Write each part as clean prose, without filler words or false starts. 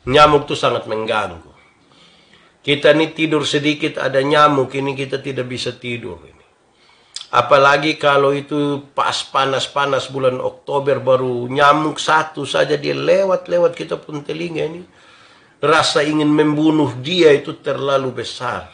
Nyamuk tuh sangat mengganggu. Kita nih tidur sedikit ada nyamuk, ini kita tidak bisa tidur ini. Apalagi kalau itu pas panas-panas bulan Oktober, baru nyamuk satu saja dia lewat-lewat kita pun telinga ini. Rasa ingin membunuh dia itu terlalu besar.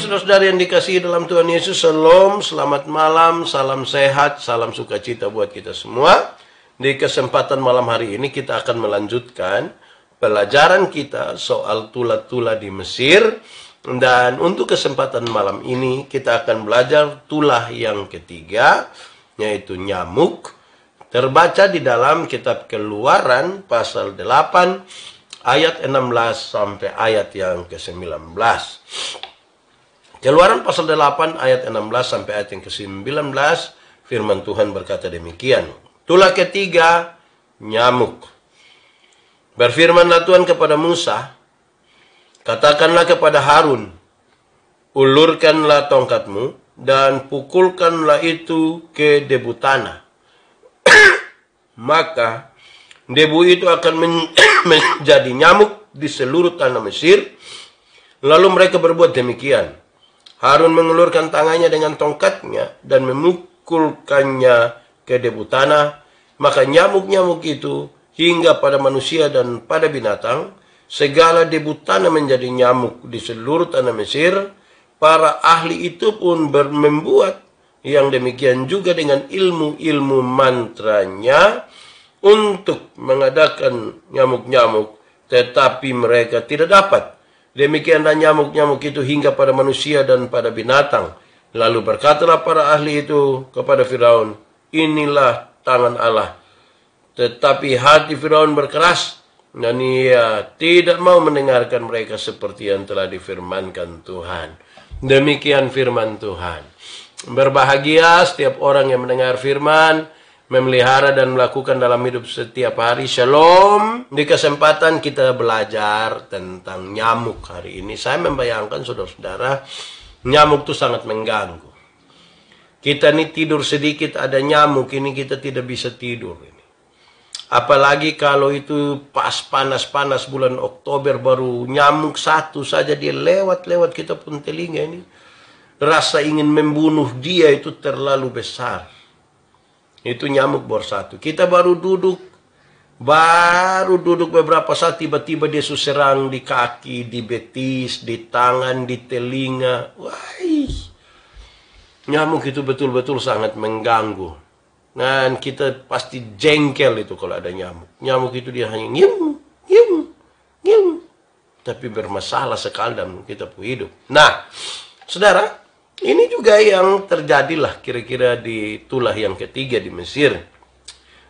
Saudara yang dikasihi dalam Tuhan Yesus, Shalom, selamat malam, salam sehat, salam sukacita buat kita semua. Di kesempatan malam hari ini kita akan melanjutkan pelajaran kita soal tulah-tulah di Mesir. Dan untuk kesempatan malam ini kita akan belajar tulah yang ketiga, yaitu nyamuk. Terbaca di dalam kitab Keluaran pasal 8 ayat 16 sampai ayat yang ke-19. Keluaran pasal 8 ayat 16 sampai ayat yang ke-19, firman Tuhan berkata demikian. Tulah ketiga, nyamuk. Berfirmanlah Tuhan kepada Musa, katakanlah kepada Harun, ulurkanlah tongkatmu dan pukulkanlah itu ke debu tanah. Maka debu itu akan menjadi nyamuk di seluruh tanah Mesir. Lalu mereka berbuat demikian. Harun mengulurkan tangannya dengan tongkatnya dan memukulkannya ke debu tanah. Maka nyamuk-nyamuk itu hingga pada manusia dan pada binatang. Segala debu tanah menjadi nyamuk di seluruh tanah Mesir. Para ahli itu pun membuat yang demikian juga dengan ilmu-ilmu mantranya untuk mengadakan nyamuk-nyamuk. Tetapi mereka tidak dapat. Demikianlah nyamuk-nyamuk itu hingga pada manusia dan pada binatang. Lalu berkatalah para ahli itu kepada Firaun, inilah tangan Allah. Tetapi hati Firaun berkeras, dan ia tidak mau mendengarkan mereka seperti yang telah difirmankan Tuhan. Demikian firman Tuhan. Berbahagia setiap orang yang mendengar firman, memelihara dan melakukan dalam hidup setiap hari. Shalom. Di kesempatan kita belajar tentang nyamuk hari ini, saya membayangkan saudara-saudara, nyamuk itu sangat mengganggu. Kita nih tidur sedikit ada nyamuk, ini kita tidak bisa tidur ini. Apalagi kalau itu pas panas-panas bulan Oktober, baru nyamuk satu saja dia lewat-lewat kita pun telinga ini. Rasa ingin membunuh dia itu terlalu besar. Itu nyamuk bor satu. Kita baru duduk beberapa saat, tiba-tiba dia serang di kaki, di betis, di tangan, di telinga. Wah, nyamuk itu betul-betul sangat mengganggu. Dan kita pasti jengkel itu kalau ada nyamuk. Nyamuk itu dia hanya ngium. Tapi bermasalah sekali dalam kita pun hidup. Nah, saudara, ini juga yang terjadilah kira-kira di tulah yang ketiga di Mesir.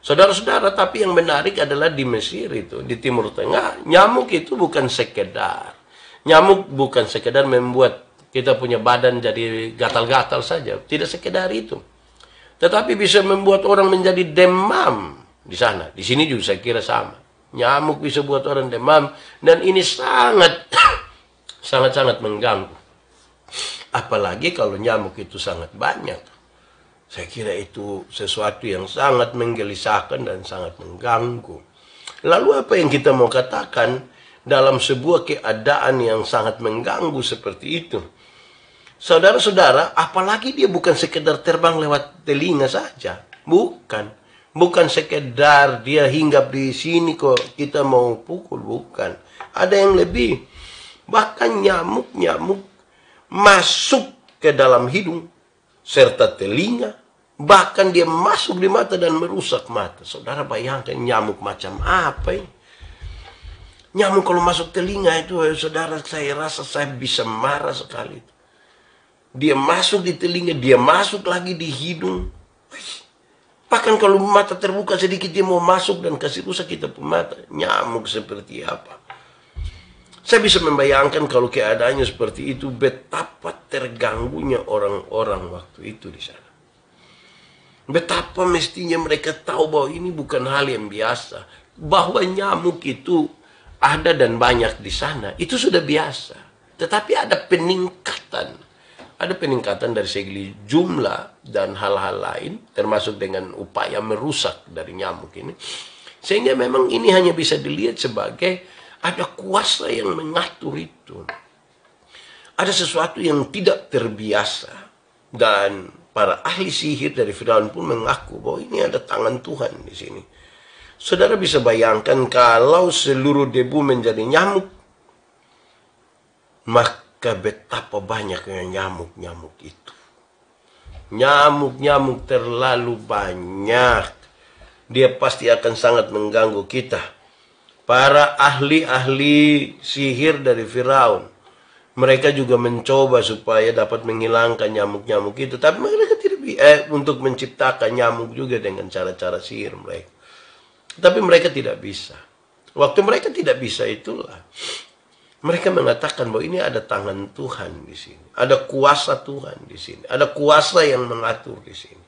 Saudara-saudara, tapi yang menarik adalah di Mesir itu, di Timur Tengah, nyamuk itu bukan sekedar. Nyamuk bukan sekedar membuat kita punya badan jadi gatal-gatal saja. Tidak sekedar itu. Tetapi bisa membuat orang menjadi demam di sana. Di sini juga saya kira sama. Nyamuk bisa buat orang demam. Dan ini sangat-sangat mengganggu. Apalagi kalau nyamuk itu sangat banyak. Saya kira itu sesuatu yang sangat menggelisahkan dan sangat mengganggu. Lalu apa yang kita mau katakan dalam sebuah keadaan yang sangat mengganggu seperti itu? Saudara-saudara, apalagi dia bukan sekedar terbang lewat telinga saja. Bukan sekedar dia hinggap di sini kok kita mau pukul. Bukan. Ada yang lebih. Bahkan nyamuk-nyamuk masuk ke dalam hidung serta telinga, bahkan dia masuk di mata dan merusak mata. Saudara bayangkan nyamuk macam apa ini? Nyamuk kalau masuk telinga itu, saudara, saya rasa saya bisa marah sekali. Dia masuk di telinga, dia masuk lagi di hidung. Bahkan kalau mata terbuka sedikit dia mau masuk dan kasih rusak kita pun mata. Nyamuk seperti apa? Saya bisa membayangkan kalau keadaannya seperti itu, betapa terganggunya orang-orang waktu itu di sana. Betapa mestinya mereka tahu bahwa ini bukan hal yang biasa. Bahwa nyamuk itu ada dan banyak di sana, itu sudah biasa. Tetapi ada peningkatan ada peningkatan dari segi jumlah dan hal-hal lain, termasuk dengan upaya merusak dari nyamuk ini. Sehingga memang ini hanya bisa dilihat sebagai ada kuasa yang mengatur itu. Ada sesuatu yang tidak terbiasa. Dan para ahli sihir dari Firaun pun mengaku bahwa ini ada tangan Tuhan di sini. Saudara bisa bayangkan kalau seluruh debu menjadi nyamuk, maka betapa banyaknya nyamuk-nyamuk itu. Nyamuk-nyamuk terlalu banyak. Dia pasti akan sangat mengganggu kita. Para ahli-ahli sihir dari Firaun, mereka juga mencoba supaya dapat menghilangkan nyamuk-nyamuk itu. Tapi mereka tidak untuk menciptakan nyamuk juga dengan cara-cara sihir mereka. Tapi mereka tidak bisa. Waktu mereka tidak bisa itulah mereka mengatakan bahwa ini ada tangan Tuhan di sini. Ada kuasa Tuhan di sini. Ada kuasa yang mengatur di sini.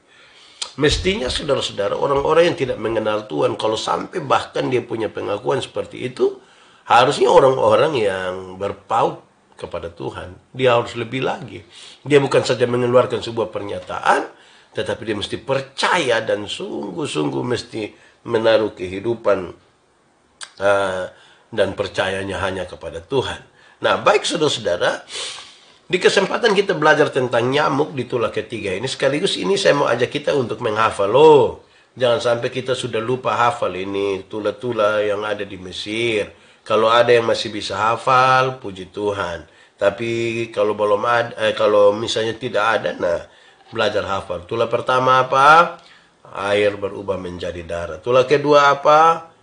Mestinya saudara-saudara, orang-orang yang tidak mengenal Tuhan, kalau sampai bahkan dia punya pengakuan seperti itu, harusnya orang-orang yang berpaut kepada Tuhan, dia harus lebih lagi. Dia bukan saja mengeluarkan sebuah pernyataan, tetapi dia mesti percaya dan sungguh-sungguh mesti menaruh kehidupan dan percayanya hanya kepada Tuhan. Nah, baik saudara-saudara, di kesempatan kita belajar tentang nyamuk di tulah ketiga ini, sekaligus ini saya mau ajak kita untuk menghafal. Jangan sampai kita sudah lupa hafal ini tulah-tulah yang ada di Mesir. Kalau ada yang masih bisa hafal, puji Tuhan. Tapi kalau belum ada, kalau misalnya tidak ada, nah belajar hafal. Tulah pertama apa? Air berubah menjadi darah. Tulah kedua apa?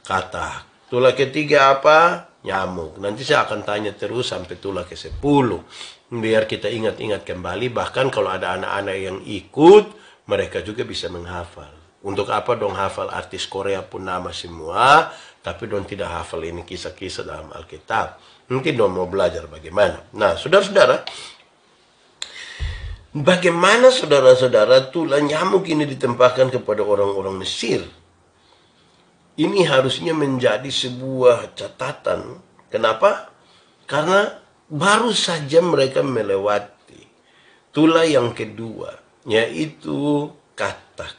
Katak. Tulah ketiga apa? Nyamuk. Nanti saya akan tanya terus sampai tulah ke-10. Biar kita ingat-ingat kembali. Bahkan kalau ada anak-anak yang ikut, mereka juga bisa menghafal. Untuk apa dong hafal artis Korea pun nama semua, tapi dong tidak hafal ini kisah-kisah dalam Alkitab. Mungkin dong mau belajar bagaimana. Nah, saudara-saudara, bagaimana saudara-saudara tulah nyamuk ini ditempatkan kepada orang-orang Mesir? Ini harusnya menjadi sebuah catatan. Kenapa? Karena baru saja mereka melewati tulah yang kedua, yaitu katak.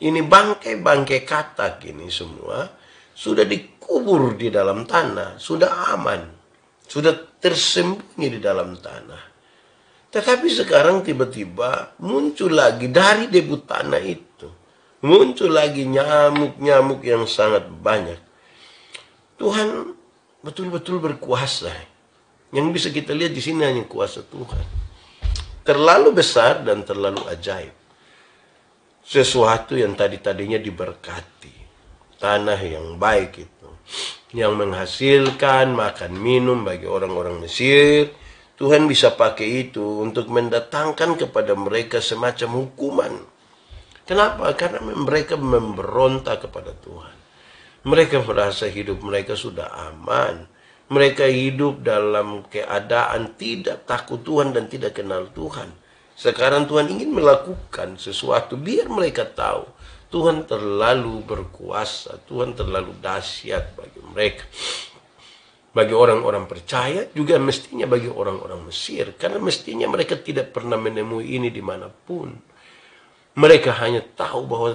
Ini bangkai-bangkai katak ini semua sudah dikubur di dalam tanah, sudah aman, sudah tersembunyi di dalam tanah. Tetapi sekarang tiba-tiba muncul lagi dari debu tanah itu, muncul lagi nyamuk-nyamuk yang sangat banyak. Tuhan betul-betul berkuasa. Yang bisa kita lihat di sini hanya kuasa Tuhan. Terlalu besar dan terlalu ajaib. Sesuatu yang tadinya diberkati. Tanah yang baik itu. Yang menghasilkan makan minum bagi orang-orang Mesir. Tuhan bisa pakai itu untuk mendatangkan kepada mereka semacam hukuman. Kenapa? Karena mereka memberontak kepada Tuhan. Mereka merasa hidup mereka sudah aman. Mereka hidup dalam keadaan tidak takut Tuhan dan tidak kenal Tuhan. Sekarang Tuhan ingin melakukan sesuatu biar mereka tahu Tuhan terlalu berkuasa, Tuhan terlalu dahsyat bagi mereka. Bagi orang-orang percaya, juga mestinya bagi orang-orang Mesir. Karena mestinya mereka tidak pernah menemui ini dimanapun. Mereka hanya tahu bahwa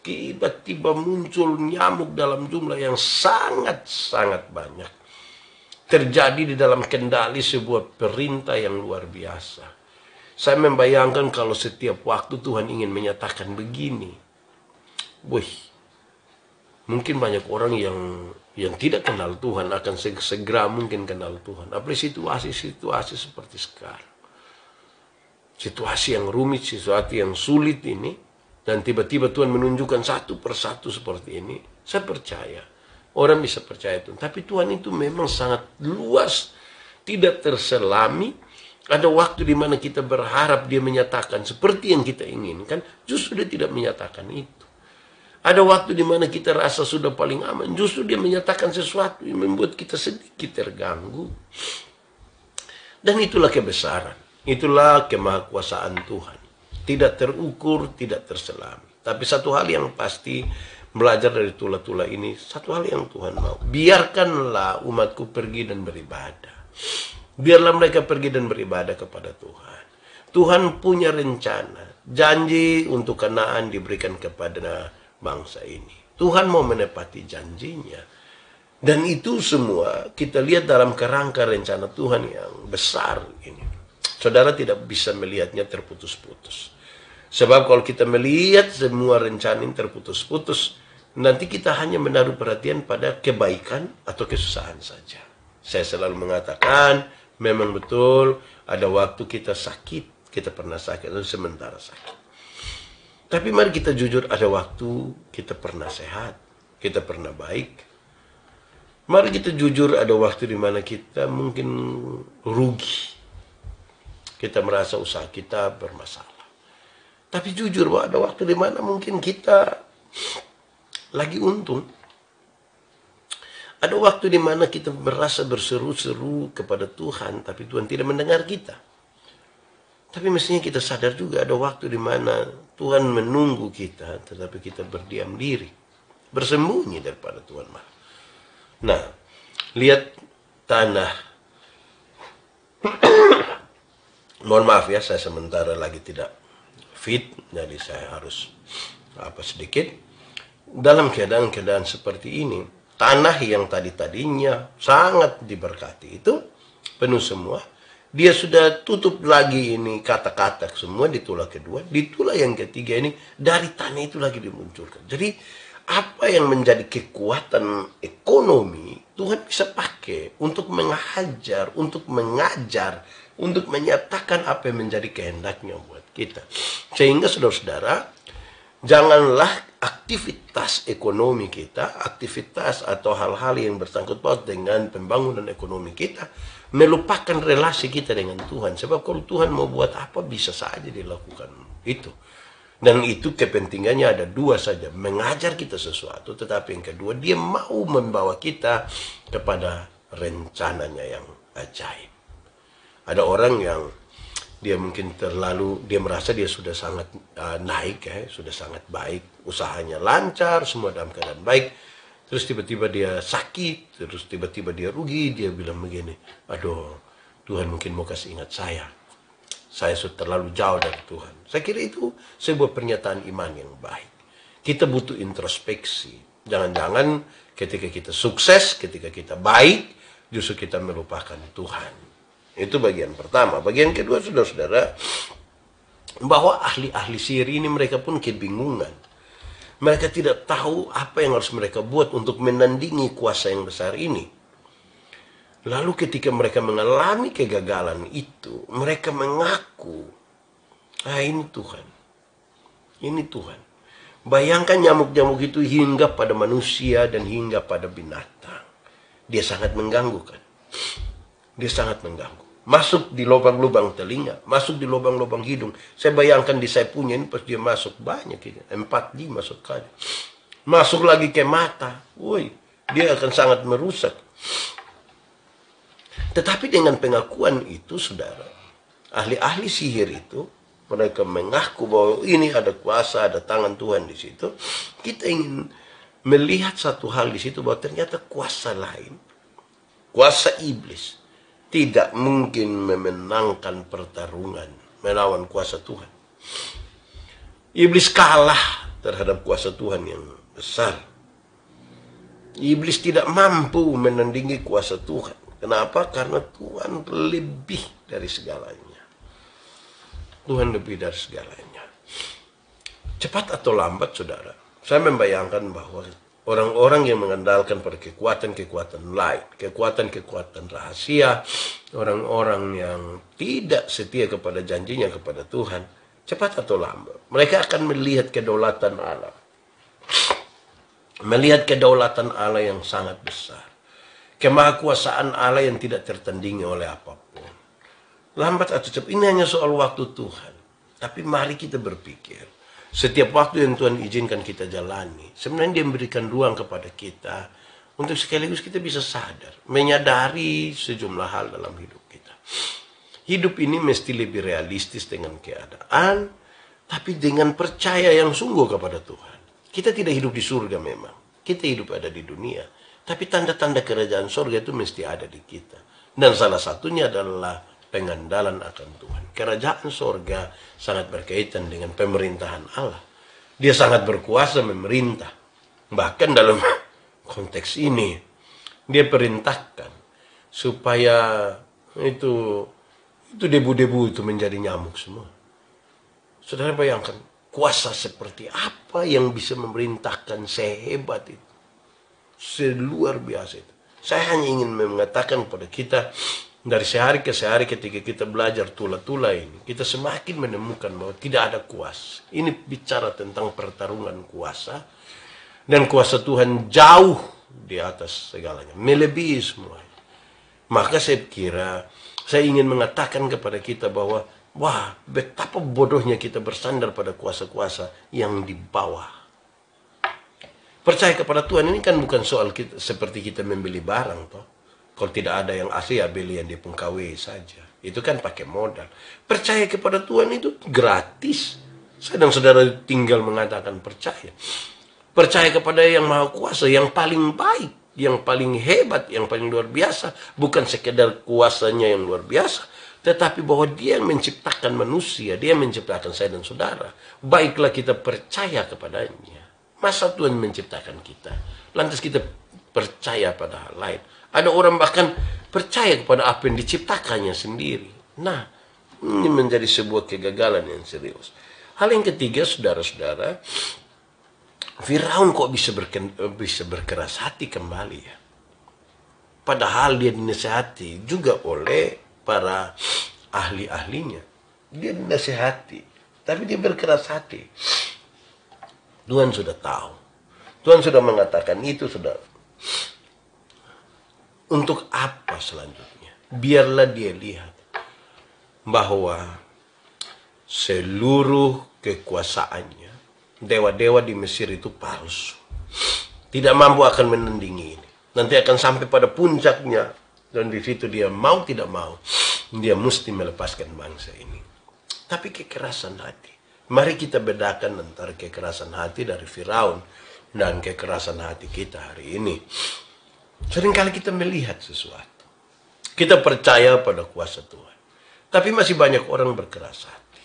tiba-tiba muncul nyamuk dalam jumlah yang sangat-sangat banyak. Terjadi di dalam kendali sebuah perintah yang luar biasa. Saya membayangkan kalau setiap waktu Tuhan ingin menyatakan begini. Mungkin banyak orang yang tidak kenal Tuhan akan segera mungkin kenal Tuhan. Apalagi situasi-situasi seperti sekarang. Situasi yang rumit, situasi yang sulit ini. Dan tiba-tiba Tuhan menunjukkan satu persatu seperti ini. Saya percaya. Orang bisa percaya Tuhan. Tapi Tuhan itu memang sangat luas. Tidak terselami. Ada waktu di mana kita berharap dia menyatakan seperti yang kita inginkan. Justru dia tidak menyatakan itu. Ada waktu di mana kita rasa sudah paling aman. Justru dia menyatakan sesuatu yang membuat kita sedikit terganggu. Dan itulah kebesaran. Itulah kemahakuasaan Tuhan. Tidak terukur, tidak terselami. Tapi satu hal yang pasti, belajar dari tulah-tulah ini, satu hal yang Tuhan mau. Biarkanlah umatku pergi dan beribadah. Biarlah mereka pergi dan beribadah kepada Tuhan. Tuhan punya rencana. Janji untuk Kanaan diberikan kepada bangsa ini. Tuhan mau menepati janjinya. Dan itu semua kita lihat dalam kerangka rencana Tuhan yang besar ini. Saudara tidak bisa melihatnya terputus-putus. Sebab kalau kita melihat semua rencana ini terputus-putus, nanti kita hanya menaruh perhatian pada kebaikan atau kesusahan saja. Saya selalu mengatakan, memang betul ada waktu kita sakit, kita pernah sakit atau sementara sakit. Tapi mari kita jujur, ada waktu kita pernah sehat, kita pernah baik. Mari kita jujur, ada waktu di mana kita mungkin rugi. Kita merasa usaha kita bermasalah. Tapi jujur bahwa ada waktu di mana mungkin kita lagi untung. Ada waktu di mana kita merasa berseru-seru kepada Tuhan, tapi Tuhan tidak mendengar kita. Tapi mestinya kita sadar juga ada waktu di mana Tuhan menunggu kita, tetapi kita berdiam diri, bersembunyi daripada Tuhan. Nah, lihat tanah. Mohon maaf ya, saya sementara lagi tidak fit, jadi saya harus sedikit. Dalam keadaan-keadaan seperti ini, tanah yang tadinya sangat diberkati itu penuh semua. Dia sudah tutup lagi ini kata-kata semua di tulah kedua. Di tulah yang ketiga ini dari tanah itu lagi dimunculkan. Jadi apa yang menjadi kekuatan ekonomi Tuhan bisa pakai untuk menghajar, untuk mengajar, untuk menyatakan apa yang menjadi kehendaknya buat kita. Sehingga saudara-saudara, janganlah aktivitas ekonomi kita, aktivitas atau hal-hal yang bersangkut paut dengan pembangunan ekonomi kita, melupakan relasi kita dengan Tuhan. Sebab kalau Tuhan mau buat apa, bisa saja dilakukan itu. Dan itu kepentingannya ada dua saja. Mengajar kita sesuatu, tetapi yang kedua, dia mau membawa kita kepada rencananya yang ajaib. Ada orang yang dia mungkin dia merasa dia sudah sangat naik, sudah sangat baik, usahanya lancar, semua dalam keadaan baik. Terus tiba-tiba dia sakit, terus tiba-tiba dia rugi, dia bilang begini, aduh, Tuhan mungkin mau kasih ingat saya sudah terlalu jauh dari Tuhan. Saya kira itu sebuah pernyataan iman yang baik. Kita butuh introspeksi. Jangan-jangan ketika kita sukses, ketika kita baik, justru kita melupakan Tuhan. Itu bagian pertama. Bagian kedua, saudara-saudara, bahwa ahli-ahli sihir ini mereka pun kebingungan. Mereka tidak tahu apa yang harus mereka buat untuk menandingi kuasa yang besar ini. Lalu ketika mereka mengalami kegagalan itu, mereka mengaku, ini Tuhan. Ini Tuhan. Bayangkan nyamuk-nyamuk itu hingga pada manusia dan hingga pada binatang. Dia sangat mengganggu kan. Dia sangat mengganggu. Masuk di lubang-lubang telinga, masuk di lubang-lubang hidung. Saya bayangkan di saya punya ini pas dia masuk banyak ini, 4-5 sekali. Masuk lagi ke mata, woi, dia akan sangat merusak. Tetapi dengan pengakuan itu, saudara, ahli-ahli sihir itu, mereka mengaku bahwa ini ada kuasa, ada tangan Tuhan di situ. Kita ingin melihat satu hal di situ bahwa ternyata kuasa lain, kuasa iblis, tidak mungkin memenangkan pertarungan melawan kuasa Tuhan. Iblis kalah terhadap kuasa Tuhan yang besar. Iblis tidak mampu menandingi kuasa Tuhan. Kenapa? Karena Tuhan lebih dari segalanya. Tuhan lebih dari segalanya. Cepat atau lambat, saudara, saya membayangkan bahwa orang-orang yang mengandalkan pada kekuatan-kekuatan lain, kekuatan-kekuatan rahasia, orang-orang yang tidak setia kepada janjinya kepada Tuhan, cepat atau lambat, mereka akan melihat kedaulatan Allah. Melihat kedaulatan Allah yang sangat besar. Kemahakuasaan Allah yang tidak tertandingi oleh apapun. Lambat atau cepat, ini hanya soal waktu Tuhan. Tapi mari kita berpikir, setiap waktu yang Tuhan izinkan kita jalani, sebenarnya dia memberikan ruang kepada kita untuk sekaligus kita bisa sadar, menyadari sejumlah hal dalam hidup kita. Hidup ini mesti lebih realistis dengan keadaan, tapi dengan percaya yang sungguh kepada Tuhan. Kita tidak hidup di surga memang, kita hidup ada di dunia. Tapi tanda-tanda kerajaan surga itu mesti ada di kita. Dan salah satunya adalah pengandalan akan Tuhan. Kerajaan sorga sangat berkaitan dengan pemerintahan Allah. Dia sangat berkuasa memerintah. Bahkan dalam konteks ini, dia perintahkan supaya itu debu-debu itu menjadi nyamuk semua. Saudara bayangkan, kuasa seperti apa yang bisa memerintahkan sehebat itu, seluar biasa itu. Saya hanya ingin mengatakan kepada kita, dari sehari ke sehari ketika kita belajar tula-tula ini, kita semakin menemukan bahwa tidak ada kuasa. Ini bicara tentang pertarungan kuasa, dan kuasa Tuhan jauh di atas segalanya, melebihi semua. Maka saya kira, saya ingin mengatakan kepada kita bahwa, wah, betapa bodohnya kita bersandar pada kuasa-kuasa yang di bawah. Percaya kepada Tuhan ini kan bukan soal kita, seperti kita membeli barang, toh. Kalau tidak ada yang asli, ya beli yang di KW saja. Itu kan pakai modal. Percaya kepada Tuhan itu gratis. Saya dan saudara tinggal mengatakan percaya. Percaya kepada yang Maha Kuasa, yang paling baik, yang paling hebat, yang paling luar biasa. Bukan sekedar kuasanya yang luar biasa, tetapi bahwa dia yang menciptakan manusia, dia yang menciptakan saya dan saudara. Baiklah kita percaya kepadanya. Masa Tuhan menciptakan kita, lantas kita percaya pada hal lain? Ada orang bahkan percaya kepada apa yang diciptakannya sendiri. Nah, ini menjadi sebuah kegagalan yang serius. Hal yang ketiga, saudara-saudara, Firaun kok bisa berkeras hati kembali ya? Padahal dia dinasihati juga oleh para ahli-ahlinya. Dia dinasihati, tapi dia berkeras hati. Tuhan sudah tahu. Tuhan sudah mengatakan itu, saudara. Untuk apa selanjutnya? Biarlah dia lihat bahwa seluruh kekuasaannya, dewa-dewa di Mesir itu palsu. Tidak mampu akan menandingi ini. Nanti akan sampai pada puncaknya, dan di situ dia mau tidak mau, dia mesti melepaskan bangsa ini. Tapi kekerasan hati. Mari kita bedakan antara kekerasan hati dari Firaun dan kekerasan hati kita hari ini. Seringkali kita melihat sesuatu, kita percaya pada kuasa Tuhan, tapi masih banyak orang berkeras hati.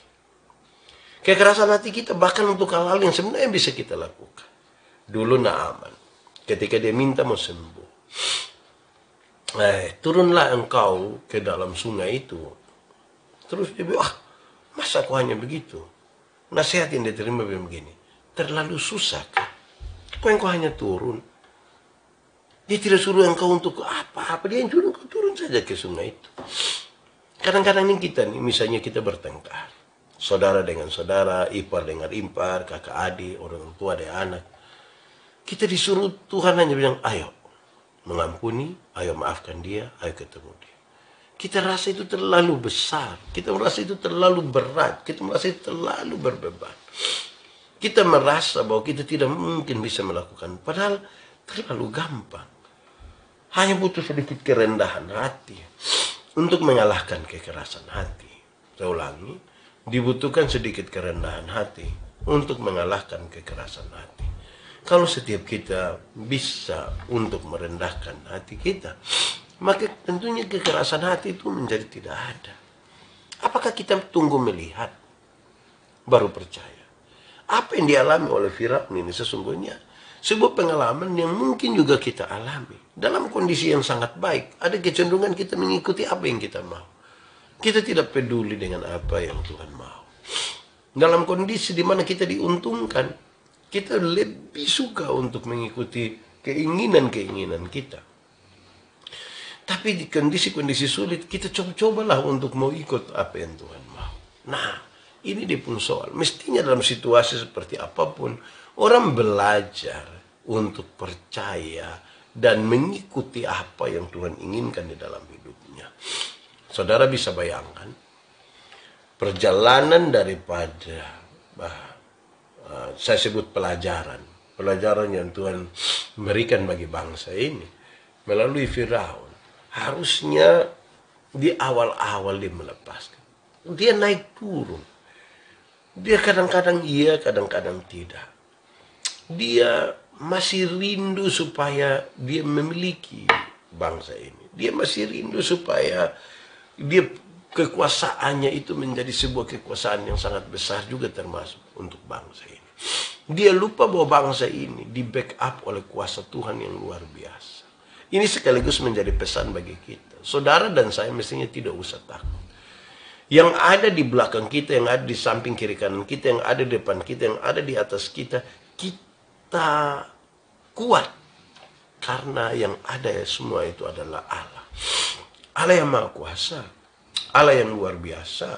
Kekerasan hati kita bahkan untuk hal-hal yang sebenarnya bisa kita lakukan. Dulu Naaman, ketika dia minta mau sembuh, turunlah engkau ke dalam sungai itu. Terus dia bilang, masa aku hanya begitu? Nasihat yang diterima begini, terlalu susah kan? Kok engkau hanya turun? Dia tidak suruh engkau untuk apa-apa, dia yang suruh engkau turun saja ke sungai itu. Kadang-kadang ini kita nih, misalnya kita bertengkar, saudara dengan saudara, ipar dengan impar, kakak adik, orang tua dengan anak. Kita disuruh Tuhan hanya bilang, ayo mengampuni, ayo maafkan dia, ayo ketemu dia. Kita rasa itu terlalu besar, kita merasa itu terlalu berat, kita merasa itu terlalu berbeban. Kita merasa bahwa kita tidak mungkin bisa melakukan, padahal terlalu gampang. Hanya butuh sedikit kerendahan hati untuk mengalahkan kekerasan hati. Saya ulangi, dibutuhkan sedikit kerendahan hati untuk mengalahkan kekerasan hati. Kalau setiap kita bisa untuk merendahkan hati kita, maka tentunya kekerasan hati itu menjadi tidak ada. Apakah kita tunggu melihat baru percaya? Apa yang dialami oleh Firaun ini sesungguhnya sebuah pengalaman yang mungkin juga kita alami. Dalam kondisi yang sangat baik, ada kecenderungan kita mengikuti apa yang kita mau. Kita tidak peduli dengan apa yang Tuhan mau. Dalam kondisi di mana kita diuntungkan, kita lebih suka untuk mengikuti keinginan-keinginan kita. Tapi di kondisi-kondisi sulit, kita coba-cobalah untuk mau ikut apa yang Tuhan mau. Nah, ini dia pun soal. Mestinya dalam situasi seperti apapun, orang belajar untuk percaya dan mengikuti apa yang Tuhan inginkan di dalam hidupnya. Saudara bisa bayangkan perjalanan daripada saya sebut pelajaran yang Tuhan berikan bagi bangsa ini melalui Firaun. Harusnya di awal-awal dia melepaskan. Dia naik turun. Dia kadang-kadang iya, kadang-kadang tidak. Dia masih rindu supaya dia memiliki bangsa ini. Dia masih rindu supaya dia kekuasaannya itu menjadi sebuah kekuasaan yang sangat besar juga termasuk untuk bangsa ini. Dia lupa bahwa bangsa ini di backup oleh kuasa Tuhan yang luar biasa. Ini sekaligus menjadi pesan bagi kita. Saudara dan saya mestinya tidak usah takut. Yang ada di belakang kita, yang ada di samping kiri kanan kita, yang ada di depan kita, yang ada di atas kita, kita kuat. Karena yang ada semua itu adalah Allah. Allah yang Maha Kuasa. Allah yang luar biasa.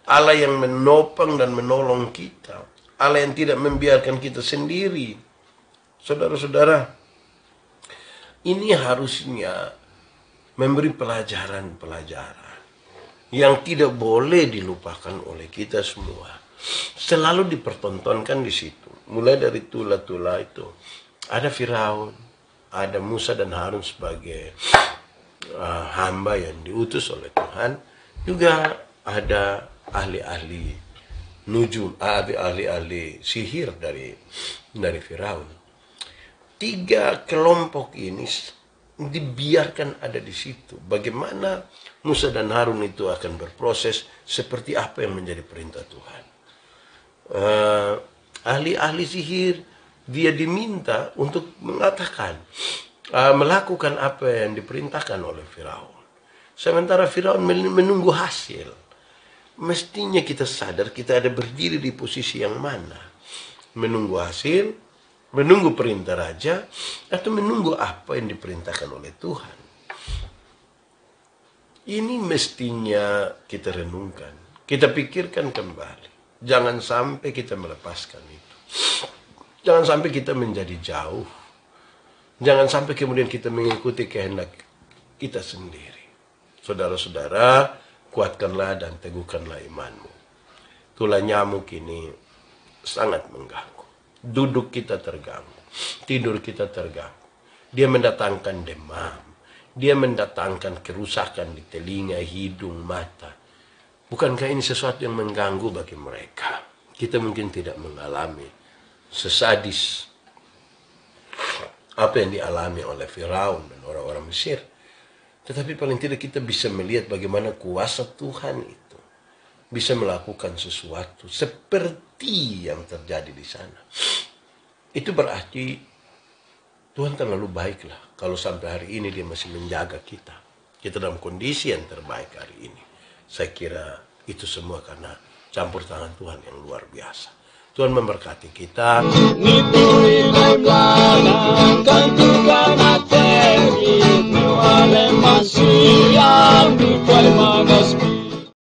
Allah yang menopang dan menolong kita. Allah yang tidak membiarkan kita sendiri. Saudara-saudara, ini harusnya memberi pelajaran-pelajaran yang tidak boleh dilupakan oleh kita semua. Selalu dipertontonkan di situ. Mulai dari tula-tula itu. Ada Firaun, ada Musa dan Harun sebagai hamba yang diutus oleh Tuhan. Juga ada ahli-ahli nujum, ahli-ahli sihir dari Firaun. 3 kelompok ini dibiarkan ada di situ. Bagaimana Musa dan Harun itu akan berproses, seperti apa yang menjadi perintah Tuhan. Ahli-ahli sihir, dia diminta untuk mengatakan, melakukan apa yang diperintahkan oleh Firaun. Sementara Firaun menunggu hasil. Mestinya kita sadar kita ada berdiri di posisi yang mana. Menunggu hasil, menunggu perintah raja, atau menunggu apa yang diperintahkan oleh Tuhan. Ini mestinya kita renungkan. Kita pikirkan kembali. Jangan sampai kita melepaskan itu. Jangan sampai kita menjadi jauh. Jangan sampai kemudian kita mengikuti kehendak kita sendiri. Saudara-saudara, kuatkanlah dan teguhkanlah imanmu. Tulah nyamuk ini sangat mengganggu. Duduk kita terganggu. Tidur kita terganggu. Dia mendatangkan demam. Dia mendatangkan kerusakan di telinga, hidung, mata. Bukankah ini sesuatu yang mengganggu bagi mereka? Kita mungkin tidak mengalami sesadis apa yang dialami oleh Firaun dan orang-orang Mesir. Tetapi paling tidak kita bisa melihat bagaimana kuasa Tuhan itu bisa melakukan sesuatu seperti yang terjadi di sana. Itu berarti Tuhan terlalu baiklah kalau sampai hari ini dia masih menjaga kita. Kita dalam kondisi yang terbaik hari ini. Saya kira itu semua karena campur tangan Tuhan yang luar biasa. Tuhan memberkati kita. Masih yang